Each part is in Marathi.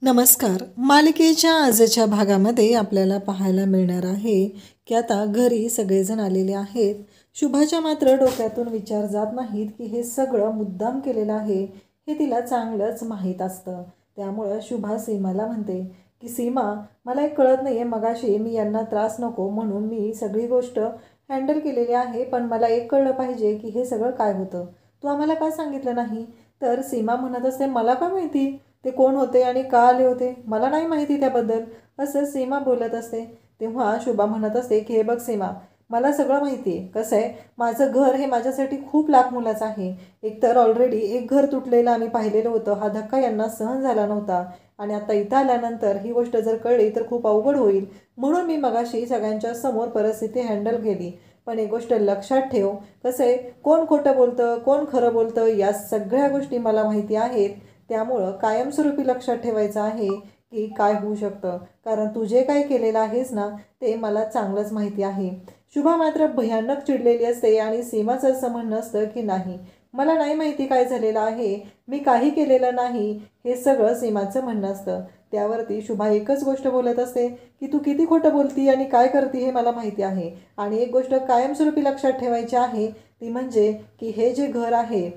नमस्कार. मालिकेच्या आजच्या भागामध्ये आपल्याला पाहायला मिळणार आहे की आता घरी सगळेजण आलेले आहेत. शुभाच्या मात्र डोक्यातून विचार जात नाहीत की हे सगळं मुद्दाम केलेलं आहे हे तिला चांगलंच माहीत असतं. त्यामुळं शुभा सीमाला म्हणते की सीमा, मला एक कळत नाही आहे, मगाशी मी यांना त्रास नको म्हणून मी सगळी गोष्ट हँडल केलेली आहे, पण मला एक कळलं पाहिजे की हे सगळं काय होतं. तू आम्हाला का सांगितलं नाही? तर सीमा म्हणत असते, मला काय माहिती ते कोण होते आणि का आले होते, मला नाही माहिती त्याबद्दल, असं सीमा बोलत असते. तेव्हा शुभा म्हणत असते की हे बघ सीमा, मला सगळं माहिती आहे. कसं आहे, माझं घर हे माझ्यासाठी खूप लाख मोलाचं आहे. एकतर ऑलरेडी एक घर तुटलेलं आम्ही पाहिलेलं होतं, हा धक्का यांना सहन झाला नव्हता आणि आता इथं आल्यानंतर ही गोष्ट जर कळली तर खूप अवघड होईल, म्हणून मी मगाशी सगळ्यांच्या समोर परिस्थिती हँडल केली. पण एक गोष्ट लक्षात ठेव, कसं आहे, कोण खोटं बोलतं कोण खरं बोलतं या सगळ्या गोष्टी मला माहिती आहेत. त्यामुळं कायमस्वरूपी लक्षात ठेवायचं आहे की काय होऊ शकतं, कारण तू जे काही केलेलं आहेस ना ते मला चांगलंच माहिती आहे. शुभा मात्र भयानक चिडलेली असते आणि सीमाचं असं म्हणणं असतं की नाही, मला नाही माहिती काय झालेलं आहे, मी काही केलेलं नाही, हे सगळं सीमाचं म्हणणं असतं. त्यावरती शुभा एकच गोष्ट बोलत असते की तू किती खोटं बोलती आणि काय करते हे मला माहिती आहे, आणि एक गोष्ट कायमस्वरूपी लक्षात ठेवायची आहे ती म्हणजे की हे जे घर आहे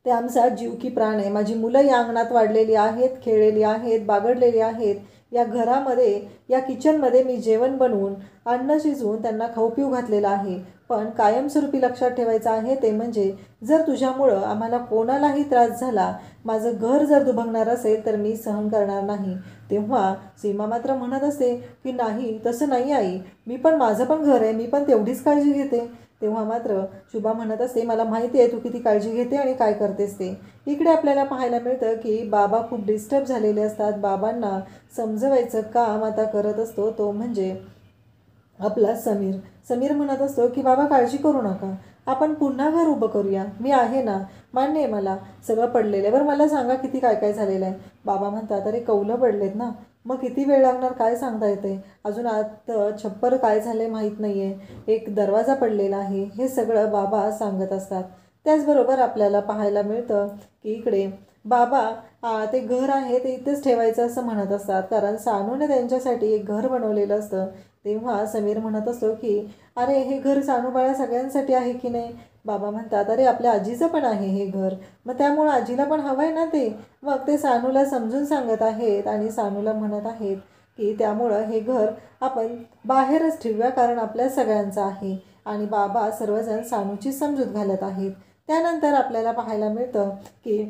ते आमचा जीव की प्राण आहे. माझी मुलं या अंगणात वाढलेली आहेत, खेळलेली आहेत, बागडलेली आहेत. या घरामध्ये, या किचनमध्ये मी जेवण बनवून, अन्न शिजवून त्यांना खाऊ पिऊ घातलेलं आहे. पण कायमस्वरूपी लक्षात ठेवायचं आहे ते म्हणजे जर तुझ्यामुळं आम्हाला कोणालाही त्रास झाला, माझं घर जर दुभंगणार असेल तर मी सहन करणार नाही. तेव्हा सीमा मात्र म्हणत असते की नाही, तसं नाही आई, मी पण, माझं पण घर आहे, मी पण तेवढीच काळजी घेते. तेव्हा मात्र शुभा म्हणत असते, मला माहिती आहे तू किती काळजी घेते आणि काय करतेस ते. इकडे आपल्याला पाहायला मिळतं की बाबा खूप डिस्टर्ब झालेले असतात. बाबांना समजवायचं काम आता करत असतो तो म्हणजे आपला समीर. समीर म्हणत असतो की बाबा काळजी करू नका, आपण पुन्हा घर उभं करूया, मी आहे ना, मान्य आहे मला सगळं पडलेलं आहे. बरं मला सांगा किती काय काय झालेलं आहे. बाबा म्हणतात, अरे कौलं पडलेत ना, मग किती वेळ लागणार काय सांगता येते, अजून आत छप्पर काय झाले माहीत नाही आहे, एक दरवाजा पडलेला आहे, हे सगळं बाबा सांगत असतात. त्याचबरोबर आपल्याला पाहायला मिळतं की इकडे बाबा ते घर आहे ते इथेच ठेवायचं असं म्हणत असतात, कारण सानूने त्यांच्यासाठी एक घर बनवलेलं असतं. तेव्हा समीर म्हणत असतो की अरे हे घर सानूबाळा सगळ्यांसाठी आहे की नाही. बाबा म्हणतात, अरे आपल्या आजीचं पण आहे हे घर, मग त्यामुळं आजीला पण हवं आहे ना ते. मग ते सानूला समजून सांगत आहेत आणि सानूला म्हणत आहेत की त्यामुळं हे घर आपण बाहेरच ठेवूया, कारण आपल्या सगळ्यांचं आहे. आणि बाबा सर्वजण सानूची समजूत घालत आहेत. त्यानंतर आपल्याला पाहायला मिळतं की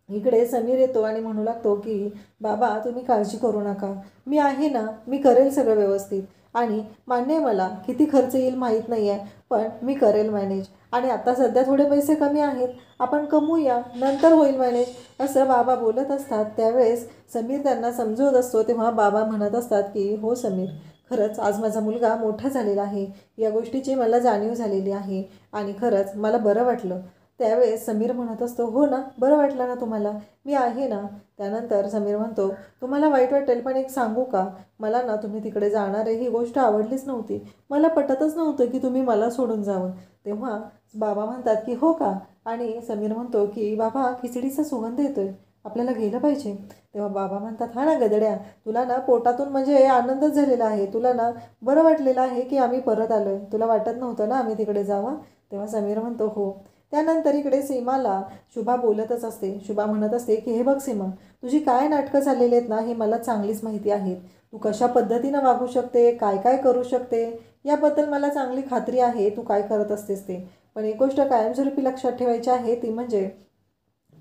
इकडे समीर येतो आणि म्हणू लागतो की बाबा तुम्ही काळजी करू नका, मी आहे ना, मी करेल सगळं व्यवस्थित. आणि मान्य आहे मला किती खर्च येईल माहीत नाही आहे, पण मी करेल मॅनेज. आणि आता सध्या थोडे पैसे कमी आहेत, आपण कमवूया, नंतर होईल मॅनेज, असं बाबा बोलत असतात. त्यावेळेस समीर त्यांना समजवत असतो. तेव्हा बाबा म्हणत असतात की हो समीर, खरंच आज माझा मुलगा मोठा झालेला आहे, या गोष्टीची मला जाणीव झालेली आहे आणि खरंच मला बरं वाटलं. त्यावेळेस समीर म्हणत असतो, हो ना, बरं वाटलं ना तुम्हाला, मी आहे ना. त्यानंतर समीर म्हणतो, तुम्हाला वाईट वाटेल पण एक सांगू का, मला ना तुम्ही तिकडे जाणार आहे ही गोष्ट आवडलीच नव्हती, मला पटतच नव्हतं की तुम्ही मला सोडून जावं. तेव्हा बाबा म्हणतात की हो का, आणि समीर म्हणतो की बाबा खिचडीचा सुगंध येतोय, आपल्याला गेलं पाहिजे. तेव्हा बाबा म्हणतात, हा ना गदड्या, तुला ना पोटातून म्हणजे आनंदच झालेला आहे, तुला ना बरं वाटलेलं आहे की आम्ही परत आलो आहे, तुला वाटत नव्हतं ना आम्ही तिकडे जावं. तेव्हा समीर म्हणतो हो. त्यानंतर इकडे सीमाला शुभा बोलतच असते. शुभा म्हणत असते की हे बघ सीमा, तुझी काय नाटकं चाललेली आहेत ना हे मला चांगलीच माहिती आहेत. तू कशा पद्धतीनं वागू शकते, काय काय करू शकते, याबद्दल मला चांगली खात्री आहे तू काय करत असतेस ते. पण एक गोष्ट कायमस्वरूपी लक्षात ठेवायची आहे ती म्हणजे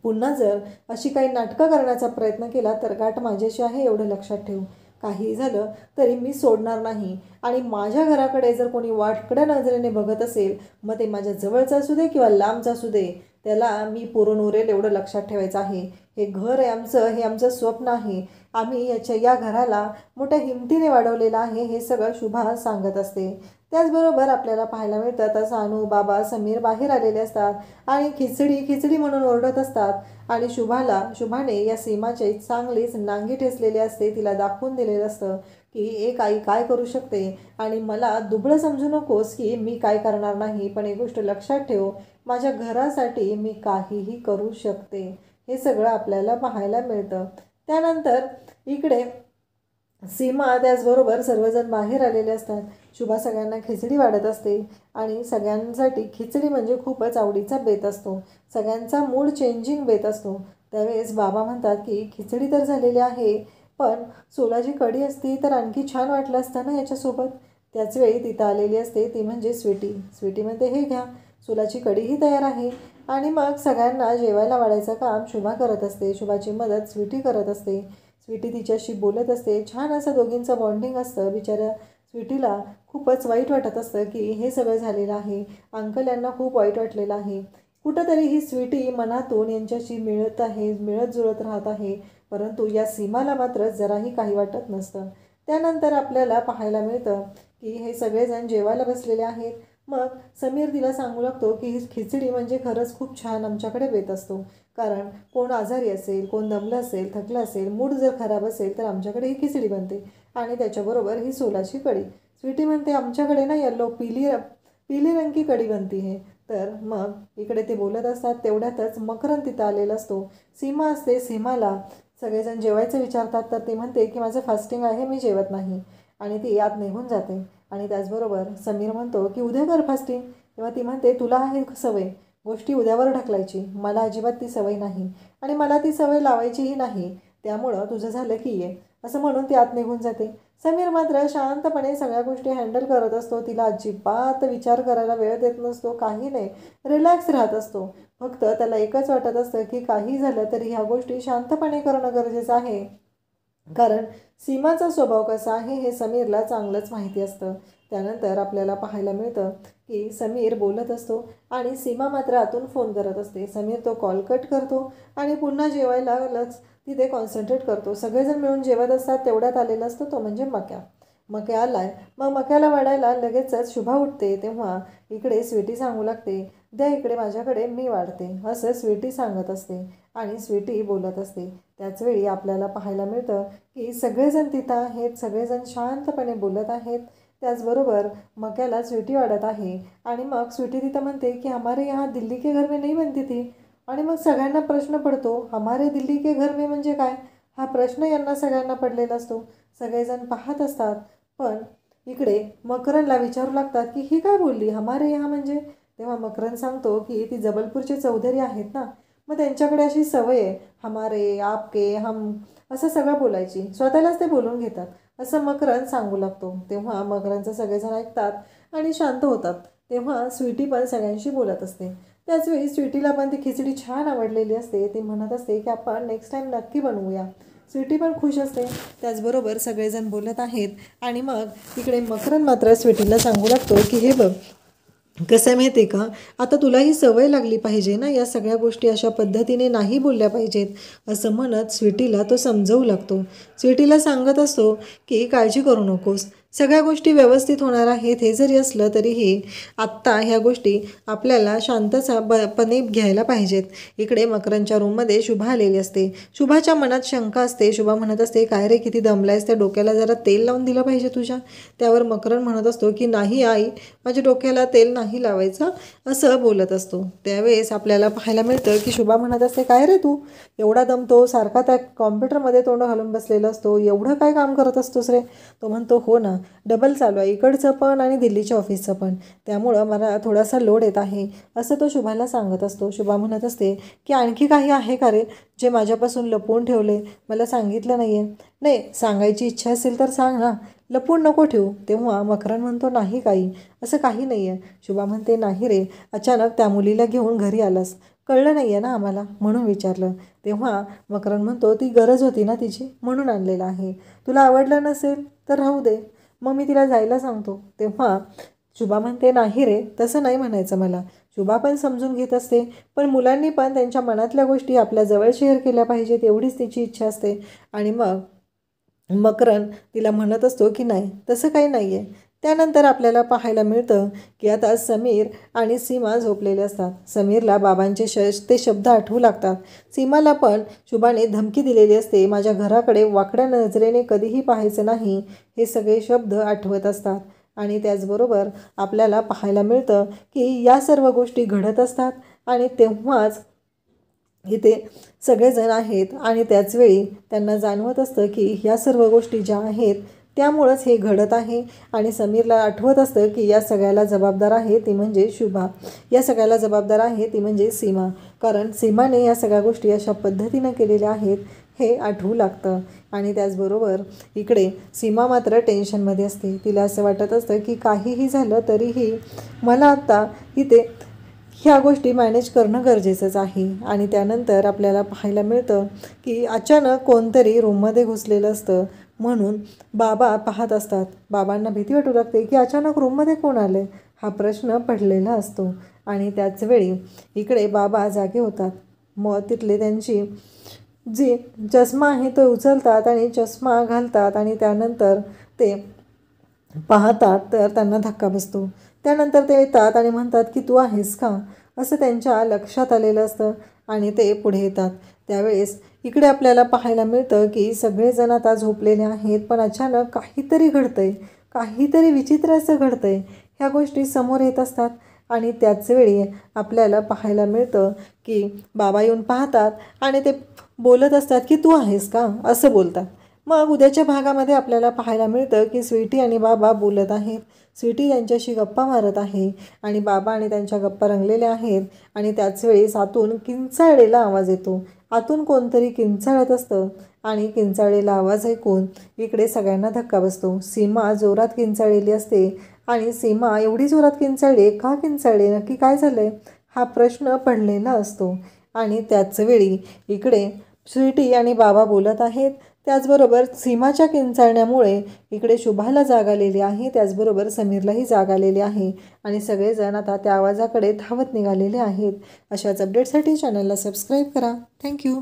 पुन्हा जर अशी काही नाटकं करण्याचा प्रयत्न केला तर गाठ माझ्याशी आहे एवढं लक्षात ठेव. काही झालं तरी मी सोडणार नाही, आणि माझ्या घराकडे जर कोणी वाटकड्या नजरेने बघत असेल, मग ते माझ्या जवळचं असू दे किंवा लांबचं असू दे, त्याला मी पुरून उरेल एवढं लक्षात ठेवायचं आहे. हे घर आहे आमचं, हे आमचं स्वप्न आहे, आम्ही या घराला मोठ्या हिमतीने वाढवलेलं आहे, हे सगळं शुभा सांगत असते. त्याचबरोबर आपल्याला पाहायला मिळतं तर सानू, बाबा, समीर बाहेर आलेले असतात आणि खिचडी खिचडी म्हणून ओरडत असतात. आणि शुभाने या सीमाचे चांगलीच नांगी ठेचलेली असते, तिला दाखवून दिलेलं असतं की एक आई काय करू शकते, आणि मला दुबळं समजू नकोस की मी काय करणार नाही, पण एक गोष्ट लक्षात ठेव, माझ्या घरासाठी मी काहीही करू शकते. हे सगळं आपल्याला पाहायला मिळतं. त्यानंतर इकडे सीमा त्याचबरोबर सर्वजण बाहेर आलेले असतात. शुभा सगळ्यांना खिचडी वाढत असते आणि सगळ्यांसाठी खिचडी म्हणजे खूपच आवडीचा बेत असतो. सगळ्यांचा मूड चेंजिंग बेत असतो. त्यावेळेस बाबा म्हणतात की खिचडी तर झालेली आहे, पण सोलाची कढी असती तर आणखी छान वाटलं असतं ना याच्यासोबत. त्याचवेळी तिथं आलेली असते ती म्हणजे स्वीटी. स्वीटी म्हणते हे घ्या, सोलाची कढीही तयार आहे. आणि मग सगळ्यांना जेवायला वाढायचं काम शुभा करत असते. शुभाची मदत स्वीटी करत असते. स्वीटी तिच्याशी बोलत असते. छान असं दोघींचं बॉन्डिंग असतं. बिचाऱ्या स्वीटीला खूपच वाईट वाटत असतं की हे सगळं झालेलं आहे. अंकल यांना खूप वाईट वाटलेलं आहे. कुठंतरी ही स्वीटी मनातून यांच्याशी मिळत जुळत राहत आहे. परंतु या सीमाला मात्र जराही काही वाटत नसतं. त्यानंतर आपल्याला पाहायला मिळतं की हे सगळेजण जेवायला बसलेले आहेत. मग समीर तिला सांगू लागतो की ही खिचडी म्हणजे खरंच खूप छान आमच्याकडे बेत असतो. कारण कोण आजारी असेल, कोण दमलं असेल, थकलं असेल, मूड जर खराब असेल तर आमच्याकडे ही खिचडी बनते आणि त्याच्याबरोबर ही सोलाची कढी. स्वीटी म्हणते आमच्याकडे ना येलो पिली रंग की कढी बनती है. तर मग इकडे ते बोलत असतात. तेवढ्यातच मकरंद तिथं आलेला असतो. सीमा असते. सीमाला सगळेजण जेवायचं विचारतात तर ती म्हणते की माझं फास्टिंग आहे, मी जेवत नाही. आणि ती आत निघून जाते. आणि त्याचबरोबर समीर म्हणतो की उद्या कर फास्टिंग. तेव्हा ती म्हणते तुला आहे सवय गोष्टी उद्यावर ढकलायची, मला अजिबात ती सवय नाही आणि मला ती सवय लावायचीही नाही. त्यामुळं तुझं झालं की ये, असं म्हणून ती आत निघून जाते. समीर मात्र शांतपणे सगळ्या गोष्टी हँडल करत असतो. तिला अजिबात विचार करायला वेळ देत नसतो, काही नाही, रिलॅक्स राहत असतो. फक्त त्याला एकच वाटत असतं की काही झालं तरी ह्या गोष्टी शांतपणे करणं गरजेचं आहे. कारण सीमाचा स्वभाव कसा आहे हे समीरला चांगलंच माहिती असतं. त्यानंतर आपल्याला पाहायला मिळतं की समीर बोलत असतो आणि सीमा मात्र आतून फोन करत असते. समीर तो कॉल कट करतो आणि पुन्हा जेवायला तिथे कॉन्सन्ट्रेट करतो. सगळेजण मिळून जेवत असतात. तेवढ्यात आलेला असतो तो म्हणजे मक्या आलाय. मग मक्याला वाढायला लगेचच शुभा उठते. तेव्हा इकडे स्वीटी सांगू लागते द्या इकडे माझ्याकडे, मी वाढते, असं स्वीटी सांगत असते आणि स्वीटी बोलत असते. त्याचवेळी आपल्याला पाहायला मिळतं की सगळेजण तिथं आहेत. सगळेजण शांतपणे बोलत आहेत. त्याचबरोबर मक्याला स्वीटी वाढत आहे. आणि मग स्वीटी तिथं म्हणते की हमारे यहाँ दिल्ली के घर में नहीं बनती थी. आणि मग सगळ्यांना प्रश्न पडतो हमारे दिल्ली के घर में म्हणजे काय. हा प्रश्न यांना सगळ्यांना पडलेला असतो. सगळेजण पाहत असतात. पण इकडे मकरंदला विचारू लागतात की ही काय बोलली हमारे यहाँ म्हणजे. तेव्हा मकरंद सांगतो की ती जबलपूरचे चौधरी आहेत ना, मग त्यांच्याकडे अशी सवय आहे हमारे आपके हम असं सगळं बोलायची, स्वतःलाच ते बोलून घेतात असं मकरंद सांगू लागतो. तेव्हा मकरंदचं सगळेजण ऐकतात आणि शांत होतात. तेव्हा स्वीटी पण सगळ्यांशी बोलत असते. त्याचवेळी स्वीटीला पण ती खिचडी छान आवडलेली असते. ती म्हणत असते की आपण नेक्स्ट टाईम नक्की बनवूया. स्वीटी पण खुश असते. त्याचबरोबर सगळेजण बोलत आहेत. आणि मग तिकडे मकरंद मात्र स्वीटीला सांगू लागतो की हे बघ कसं आहे माहिती आहे का, आता तुलाही सवय लागली पाहिजे ना, या सगळ्या गोष्टी अशा पद्धतीने नाही बोलल्या पाहिजेत असं म्हणत स्वीटीला तो समजवू लागतो. स्वीटीला सांगत असतो की काळजी करू नकोस, सगळ्या गोष्टी व्यवस्थित होणार आहेत. हे जरी असलं तरीही आत्ता ह्या गोष्टी आपल्याला शांतपणे घ्यायला पाहिजेत. इकडे मकरंदच्या रूममध्ये शुभा आलेली असते. शुभाच्या मनात शंका असते. शुभा म्हणत असते काय रे किती दमलायस, त्या डोक्याला जरा तेल लावून दिलं पाहिजे तुझ्या. त्यावर मकरंद म्हणत असतो की नाही आई, माझ्या डोक्याला तेल नाही लावायचं, असं बोलत असतो. त्यावेळेस आपल्याला पाहायला मिळतं की शुभा म्हणत असते काय रे तू एवढा दमतो, सारखा त्या कॉम्प्युटरमध्ये तोंड घालून बसलेला असतो, एवढं काय काम करत असतोस रे. तो म्हणतो हो ना, डबल चालू आहे, इकडचं पण आणि दिल्लीच्या ऑफिसचं पण, त्यामुळं मला थोडासा लोड येत आहे असं तो शुभाला सांगत असतो. शुभा म्हणत असते की आणखी काही आहे का रे जे माझ्यापासून लपवून ठेवले, मला सांगितलं नाही आहे. नाही, सांगायची इच्छा असेल तर सांग ना, लपवून नको ठेवू. तेव्हा मकरंद म्हणतो नाही काही, असं काही नाही आहे. शुभा म्हणते नाही रे, अचानक त्या मुलीला घेऊन घरी आलास, कळलं नाही आहे ना आम्हाला, म्हणून विचारलं. तेव्हा मकरंद म्हणतो ती गरज होती ना तिची, म्हणून आणलेलं आहे. तुला आवडलं नसेल तर राहू दे, मग मी तिला जायला सांगतो. तेव्हा शुभा म्हणते नाही रे, तसं नाही म्हणायचं मला. शुभा पण समजून घेत असते, पण मुलांनी पण त्यांच्या मनातल्या गोष्टी आपल्या जवळ शेअर केल्या पाहिजेत एवढीच तिची इच्छा असते. आणि मग मकरंद तिला म्हणत असतो की नाही तसं काही नाही आहे. त्यानंतर आपल्याला पाहायला मिळतं की आता समीर आणि सीमा झोपलेले असतात. समीरला बाबांचे ते शब्द आठवू लागतात. सीमाला पण शुभाने धमकी दिलेली असते, माझ्या घराकडे वाकड्या नजरेने कधीही पाहायचं नाही, हे सगळे शब्द आठवत असतात. आणि त्याचबरोबर आपल्याला पाहायला मिळतं की या सर्व गोष्टी घडत असतात. आणि तेव्हाच इथे सगळेजण आहेत आणि त्याचवेळी त्यांना जाणवत असतं की ह्या सर्व गोष्टी ज्या आहेत त्यामुळंच हे घडत आहे आणि समीरला आठवत असतं की या सगळ्याला जबाबदार आहे ती म्हणजे शुभा, या सगळ्याला जबाबदार आहे ती म्हणजे सीमा, कारण सीमाने या सगळ्या गोष्टी अशा पद्धतीनं केलेल्या आहेत हे आठवू लागतं. आणि त्याचबरोबर इकडे सीमा मात्र टेन्शनमध्ये असते. तिला असं वाटत असतं की काहीही झालं तरीही मला आत्ता इथे ह्या गोष्टी मॅनेज करणं गरजेचंच आहे. आणि त्यानंतर आपल्याला पाहायला मिळतं की अचानक कोणतरी रूममध्ये घुसलेलं असतं म्हणून बाबा पाहत असतात. बाबांना भीती वाटू लागते की अचानक रूममध्ये कोण आलं हा प्रश्न पडलेला असतो. आणि त्याचवेळी इकडे बाबा जागे होतात. मग तिथले त्यांची जी चष्मा आहे तो उचलतात आणि चष्मा घालतात आणि त्यानंतर ते पाहतात तर त्यांना धक्का बसतो. त्यानंतर ते येतात आणि म्हणतात की तू आहेस का, असं त्यांच्या लक्षात आलेलं असतं आणि ते पुढे येतात. त्यावेळेस इकडे आपल्याला पाहायला मिळतं की सगळेजण आता झोपलेले आहेत पण अचानक काहीतरी घडतंय, काहीतरी विचित्र असं घडतंय. ह्या गोष्टी समोर येत असतात आणि त्याचवेळी आपल्याला पाहायला मिळतं की बाबा येऊन पाहतात आणि ते बोलत असतात की तू आहेस का, असं बोलतात. मग उद्याच्या भागामध्ये आपल्याला पाहायला मिळतं की स्वीटी आणि बाबा बोलत आहेत. स्वीटी त्यांच्याशी गप्पा मारत आहे आणि बाबा आणि त्यांच्या गप्पा रंगलेल्या आहेत. आणि त्याच वेळेस आतून किंचाळलेला आवाज येतो. आतून कोणतरी किंचाळत असतं आणि किंचाळलेला आवाज ऐकून इकडे सगळ्यांना धक्का बसतो. सीमा जोरात किंचाळलेली असते आणि सीमा एवढी जोरात किंचाळली, का किंचाळली, नक्की काय झालं हा प्रश्न पडलेला असतो. आणि त्याच वेळी इकडे स्वीटी आणि बाबा बोलत आहेत. त्याचबरोबर सीमाच्या किंचाळण्यामुळे इकडे शुभाला जाग आलेली आहे, त्याचबरोबर समीरलाही जाग आलेली आहे आणि सगळेजण आता त्या आवाजाकडे धावत निघालेले आहेत. अशाच अपडेटसाठी चॅनलला सबस्क्राईब करा. थँक्यू.